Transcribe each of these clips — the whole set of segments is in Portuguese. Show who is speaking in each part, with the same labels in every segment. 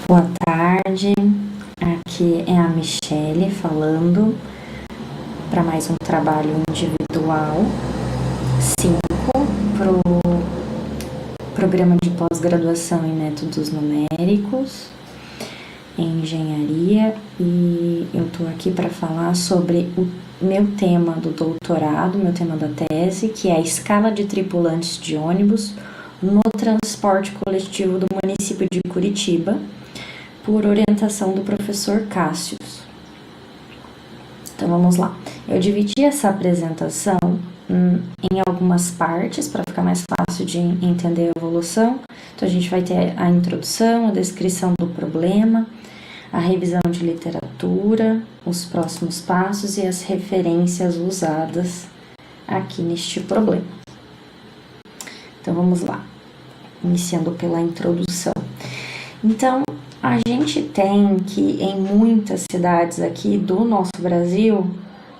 Speaker 1: Boa tarde, aqui é a Michele falando para mais um trabalho individual 5 para o programa de pós-graduação em métodos numéricos em engenharia, e eu estou aqui para falar sobre o meu tema do doutorado, meu tema da tese, que é a escala de tripulantes de ônibus no transporte coletivo do município de Curitiba, por orientação do professor Cássius. Então vamos lá. Eu dividi essa apresentação em algumas partes para ficar mais fácil de entender a evolução. Então a gente vai ter a introdução, a descrição do problema, a revisão de literatura, os próximos passos e as referências usadas aqui neste problema. Então vamos lá, iniciando pela introdução. Então, a gente tem que em muitas cidades aqui do nosso Brasil,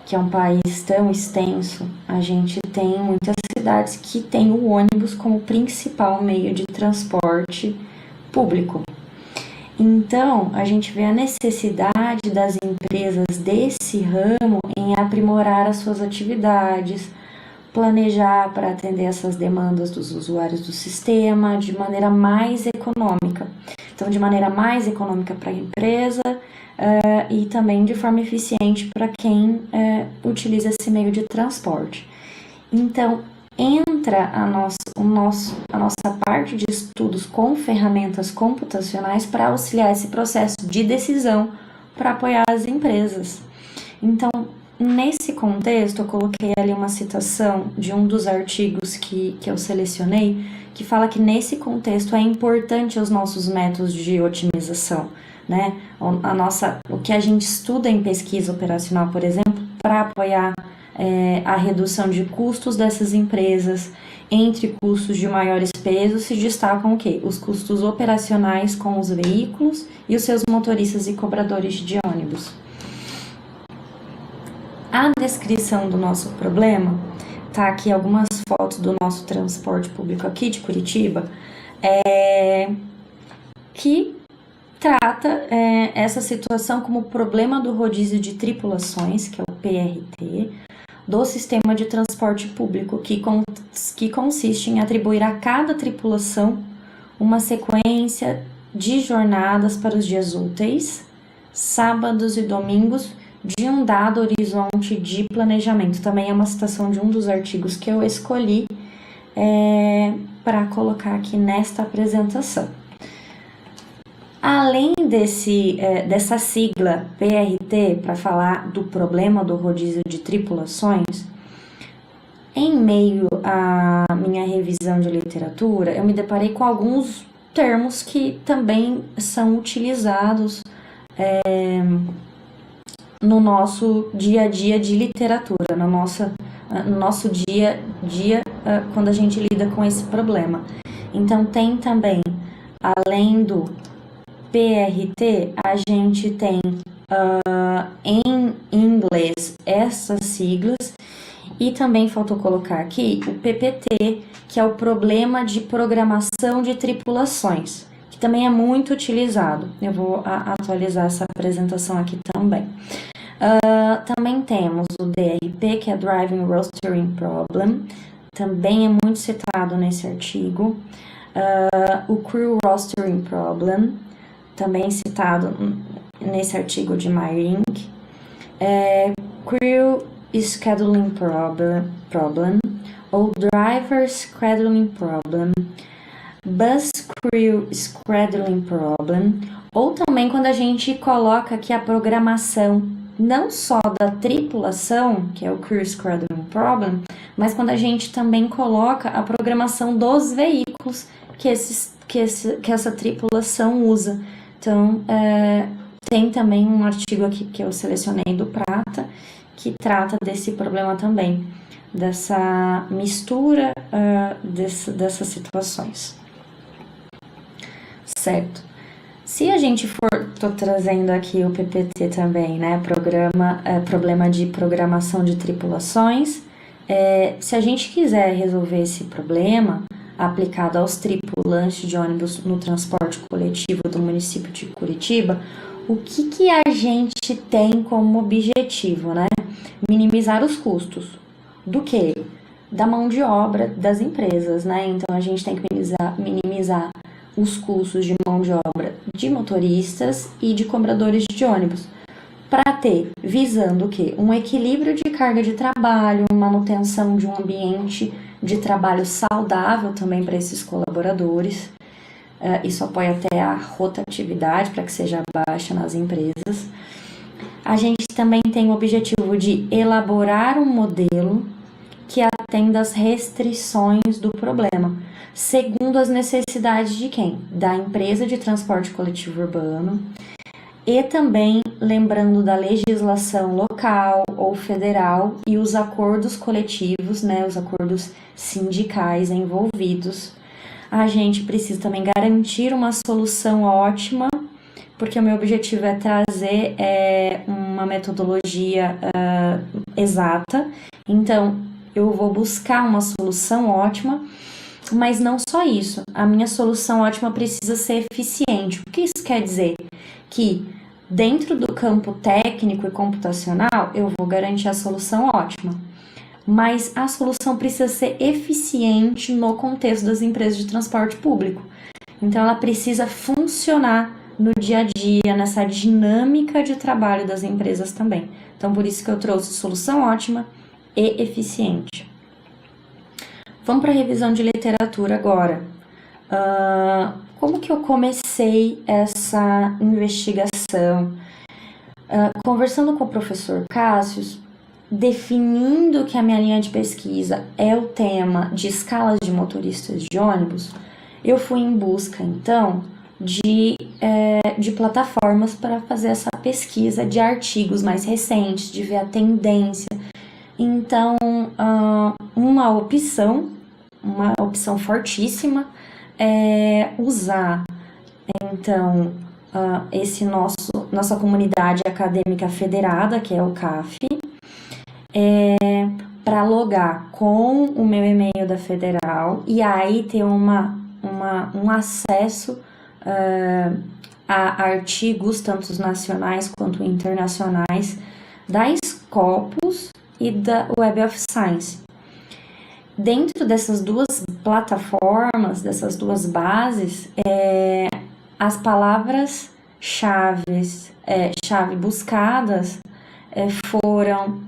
Speaker 1: que é um país tão extenso, a gente tem muitas cidades que tem o ônibus como principal meio de transporte público. Então, a gente vê a necessidade das empresas desse ramo em aprimorar as suas atividades, planejar para atender essas demandas dos usuários do sistema de maneira mais econômica. Então, de maneira mais econômica para a empresa e também de forma eficiente para quem utiliza esse meio de transporte. Então, entra a nossa parte de estudos com ferramentas computacionais para auxiliar esse processo de decisão para apoiar as empresas. Então, nesse contexto, eu coloquei ali uma citação de um dos artigos que eu selecionei, que fala que nesse contexto é importante os nossos métodos de otimização, né? O que a gente estuda em pesquisa operacional, por exemplo, para apoiar a redução de custos dessas empresas. Entre custos de maiores pesos se destacam o quê? Os custos operacionais com os veículos e os seus motoristas e cobradores de ônibus. A descrição do nosso problema, tá aqui algumas fotos do nosso transporte público aqui de Curitiba, que trata essa situação como problema do rodízio de tripulações, que é o PRT, do sistema de transporte público, que consiste em atribuir a cada tripulação uma sequência de jornadas para os dias úteis, sábados e domingos, de um dado horizonte de planejamento. Também é uma citação de um dos artigos que eu escolhi para colocar aqui nesta apresentação. Além dessa sigla PRT, para falar do problema do rodízio de tripulações, em meio à minha revisão de literatura, eu me deparei com alguns termos que também são utilizados no nosso dia a dia de literatura, no nosso dia a dia quando a gente lida com esse problema. Então tem também, além do PRT, a gente tem em inglês essas siglas, e também faltou colocar aqui o PPT, que é o problema de programação de tripulações, que também é muito utilizado. Eu vou atualizar essa apresentação aqui também. Também temos o DRP, que é Driving Rostering Problem, também é muito citado nesse artigo. O Crew Rostering Problem, também citado nesse artigo de Meyerink. Crew Scheduling Problem, ou Driver Scheduling Problem, Bus Crew Scheduling Problem, ou também quando a gente coloca aqui a programação não só da tripulação, que é o Crew Scheduling Problem, mas quando a gente também coloca a programação dos veículos que essa tripulação usa. Então, tem também um artigo aqui que eu selecionei do Prata, que trata desse problema também, dessa mistura dessas situações. Certo. Se a gente tô trazendo aqui o PPT também, né, problema de programação de tripulações, se a gente quiser resolver esse problema aplicado aos tripulantes de ônibus no transporte coletivo, coletivo do município de Curitiba, o que a gente tem como objetivo, né? Minimizar os custos. Do quê? Da mão de obra das empresas, né? Então, a gente tem que minimizar os custos de mão de obra de motoristas e de cobradores de ônibus, para ter, visando o quê? Um equilíbrio de carga de trabalho, manutenção de um ambiente de trabalho saudável também para esses colaboradores. Isso apoia até a rotatividade para que seja baixa nas empresas. A gente também tem o objetivo de elaborar um modelo que atenda às restrições do problema, segundo as necessidades de quem? Da empresa de transporte coletivo urbano, e também lembrando da legislação local ou federal e os acordos coletivos, né, os acordos sindicais envolvidos. A gente precisa também garantir uma solução ótima, porque o meu objetivo é trazer uma metodologia exata. Então, eu vou buscar uma solução ótima, mas não só isso. A minha solução ótima precisa ser eficiente. O que isso quer dizer? Que dentro do campo técnico e computacional, eu vou garantir a solução ótima, mas a solução precisa ser eficiente no contexto das empresas de transporte público. Então, ela precisa funcionar no dia a dia, nessa dinâmica de trabalho das empresas também. Então, por isso que eu trouxe solução ótima e eficiente. Vamos para a revisão de literatura agora. Como que eu comecei essa investigação? Conversando com o professor Cássio, definindo que a minha linha de pesquisa é o tema de escalas de motoristas de ônibus, eu fui em busca, então, de plataformas para fazer essa pesquisa de artigos mais recentes, de ver a tendência. Então, uma opção fortíssima é usar, então, nossa comunidade acadêmica federada, que é o CAF, para logar com o meu e-mail da federal e aí ter um acesso a artigos, tanto nacionais quanto internacionais, da Scopus e da Web of Science. Dentro dessas duas plataformas, dessas duas bases, as palavras-chave buscadas foram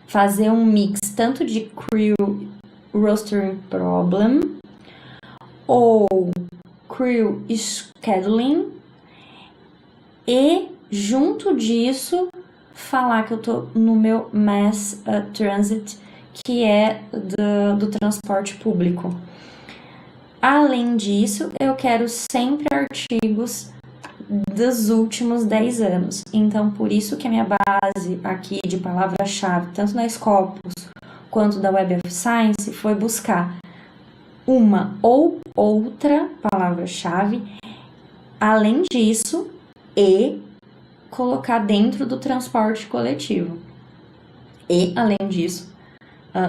Speaker 1: fazer um mix tanto de Crew Rostering Problem ou Crew Scheduling e, junto disso, falar que eu tô no meu Mass Transit, que é do transporte público. Além disso, eu quero sempre artigos dos últimos 10 anos. Então, por isso que a minha base aqui de palavra-chave, tanto na Scopus quanto da Web of Science, foi buscar uma ou outra palavra-chave, além disso, e colocar dentro do transporte coletivo. E, além disso,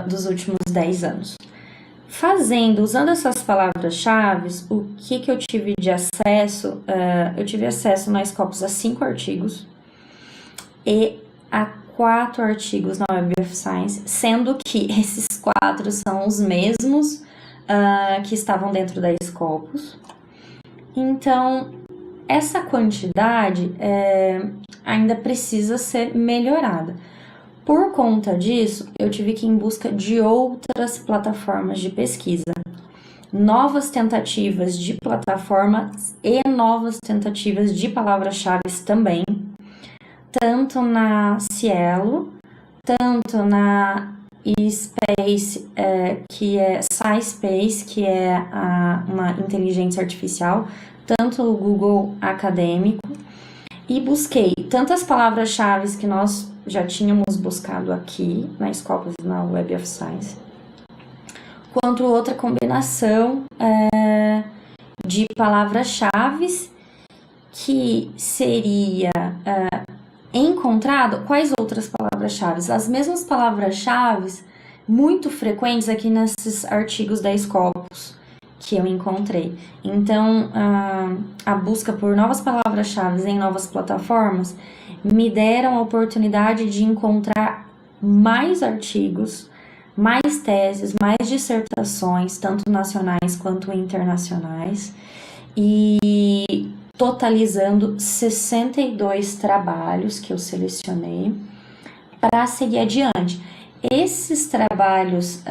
Speaker 1: dos últimos 10 anos. Usando essas palavras-chave, o que eu tive de acesso? Eu tive acesso na Scopus a 5 artigos e a 4 artigos na Web of Science, sendo que esses 4 são os mesmos que estavam dentro da Scopus. Então, essa quantidade ainda precisa ser melhorada. Por conta disso, eu tive que ir em busca de outras plataformas de pesquisa, novas tentativas de plataformas e novas tentativas de palavras-chave também, tanto na Cielo, tanto na Space, que é SciSpace, que é uma inteligência artificial, tanto o Google Acadêmico, e busquei tantas palavras-chave que nós já tínhamos buscado aqui na Scopus e na Web of Science, quanto outra combinação de palavras-chave que seria encontrado. Quais outras palavras-chave? As mesmas palavras-chave muito frequentes aqui nesses artigos da Scopus, que eu encontrei. Então, a busca por novas palavras-chave em novas plataformas me deram a oportunidade de encontrar mais artigos, mais teses, mais dissertações, tanto nacionais quanto internacionais, e totalizando 62 trabalhos que eu selecionei para seguir adiante. Esses trabalhos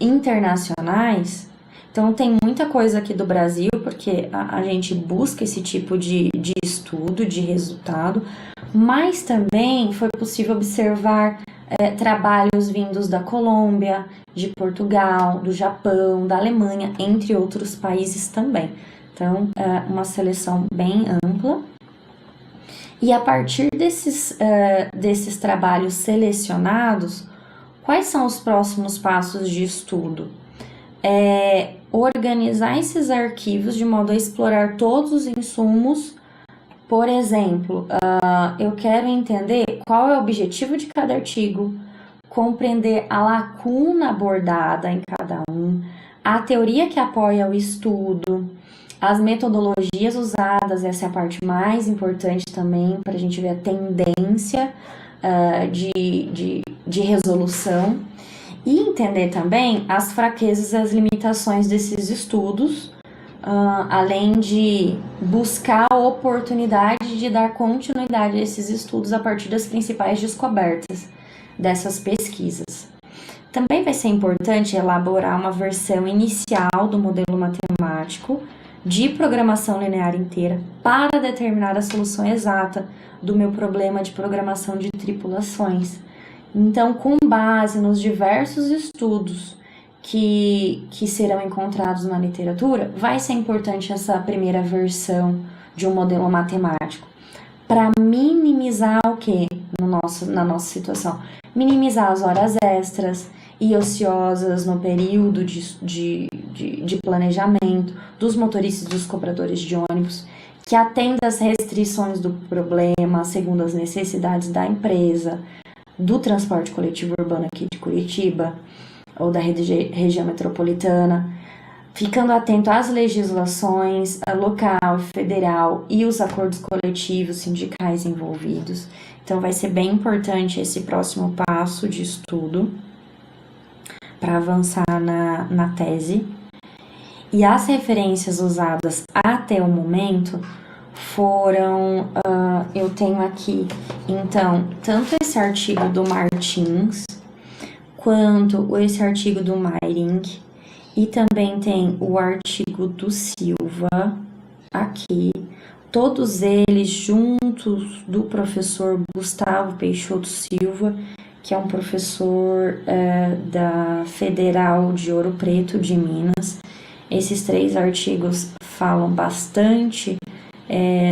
Speaker 1: internacionais, então tem muita coisa aqui do Brasil, porque a gente busca esse tipo de estudo, de resultado, mas também foi possível observar trabalhos vindos da Colômbia, de Portugal, do Japão, da Alemanha, entre outros países também. Então, uma seleção bem ampla. E a partir desses trabalhos selecionados, quais são os próximos passos de estudo? Organizar esses arquivos de modo a explorar todos os insumos. Por exemplo, eu quero entender qual é o objetivo de cada artigo, compreender a lacuna abordada em cada um, a teoria que apoia o estudo, as metodologias usadas, essa é a parte mais importante também, para a gente ver a tendência de resolução, e entender também as fraquezas e as limitações desses estudos, além de buscar a oportunidade de dar continuidade a esses estudos a partir das principais descobertas dessas pesquisas. Também vai ser importante elaborar uma versão inicial do modelo matemático de programação linear inteira para determinar a solução exata do meu problema de programação de tripulações. Então, com base nos diversos estudos que serão encontrados na literatura, vai ser importante essa primeira versão de um modelo matemático para minimizar o que na nossa situação? Minimizar as horas extras e ociosas no período de planejamento dos motoristas e dos cobradores de ônibus, que atenda às restrições do problema segundo as necessidades da empresa, do transporte coletivo urbano aqui de Curitiba ou da região metropolitana, ficando atento às legislações local, federal e os acordos coletivos sindicais envolvidos. Então vai ser bem importante esse próximo passo de estudo para avançar na tese. E as referências usadas até o momento foram, eu tenho aqui, então, tanto esse artigo do Martins, quanto esse artigo do Meiring, e também tem o artigo do Silva aqui, todos eles juntos do professor Gustavo Peixoto Silva, que é um professor da Federal de Ouro Preto, de Minas. Esses 3 artigos falam bastante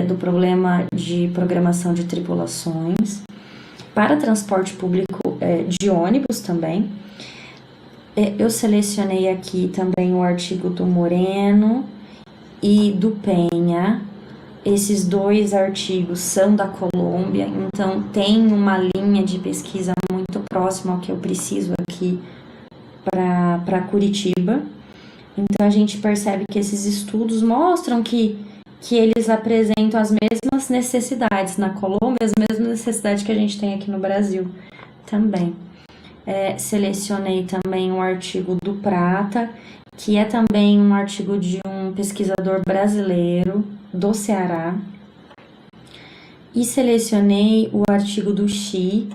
Speaker 1: do problema de programação de tripulações, para transporte público de ônibus também. Eu selecionei aqui também o artigo do Moreno e do Penha. Esses 2 artigos são da Colômbia, então tem uma linha de pesquisa muito próxima ao que eu preciso aqui para Curitiba. Então a gente percebe que esses estudos mostram que eles apresentam as mesmas necessidades na Colômbia, as mesmas necessidades que a gente tem aqui no Brasil também. Selecionei também um artigo do Prata, que é também um artigo de um pesquisador brasileiro do Ceará. E selecionei o artigo do Xi,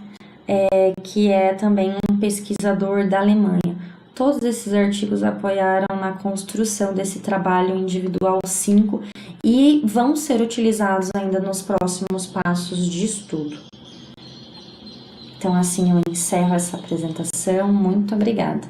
Speaker 1: que é também um pesquisador da Alemanha. Todos esses artigos apoiaram na construção desse trabalho individual 5 e vão ser utilizados ainda nos próximos passos de estudo. Então, assim, eu encerro essa apresentação. Muito obrigada.